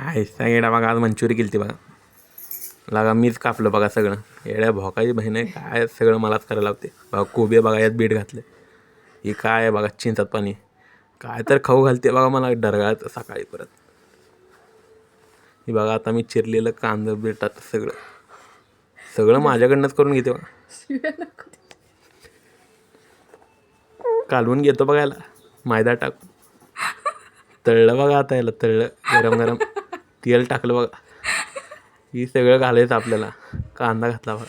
काय सांगेडा बघा, आज मंचुरी केली ती बघा. लागा मीच कापलं बघा सगळं. येड्या भोकाची बहीण आहे काय, सगळं मलाच करायला लावते बघा. कोबी बघा यात बीट घातलं. ही काय आहे बघा, चिंचात पाणी काय तर खाऊ घालते बघा मला डरगाळत सकाळी परत. ही बघा आता मी चिरलेलं कांदा बिटात सगळं सगळं माझ्याकडनंच करून घेते बघा. कालवून घेतो बघा याला मैदा टाकून. तळलं बघा आता याला, तळलं गरम गरम तेल टाकलं बघा. ही सगळं घालायचं आपल्याला. कांदा घातला बघा,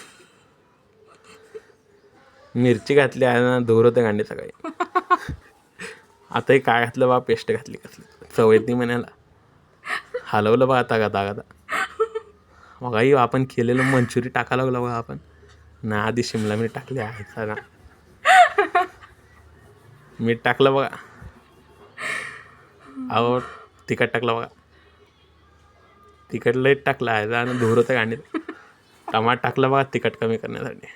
मिरची घातली आहे ना, धूर होते गांडी सकाळी. आता हे काय घातलं बघा, पेस्ट घातली कसली चव येत नाही म्हणायला. हलवलं बघा आता गाता गाता बघा. ही आपण केलेलं मंचुरी टाकायला लागलं बघा आपण ना. आधी शिमला मीठ टाकली आहे सगळा, मीठ टाकलं बघा. अहो तिखट टाकलं बघा, तिखट लई टाकलं आहे आणि धूर होतं गांडीत. टमाट टाकलं बघा तिखट कमी करण्यासाठी.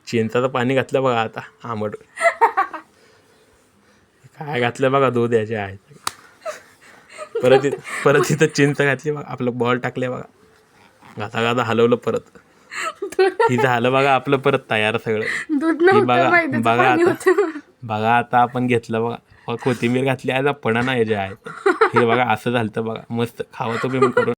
चिंचाचं पाणी घातलं बघा आता आंबट. काय घातलं बघा, दूध याचे आहे. परत इथं चिंच घातली बघा, आपलं बॉल टाकले बघा. गाता गाता हलवलं परत. ही झालं बघा आपलं परत तयार सगळं. ही बघा बघा आता आपण घेतलं बघा. कोथिंबीर घातली आहे, पणा नाही जे आहे. हे बघा असं झालं बघा, मस्त खावं तुम्ही करून.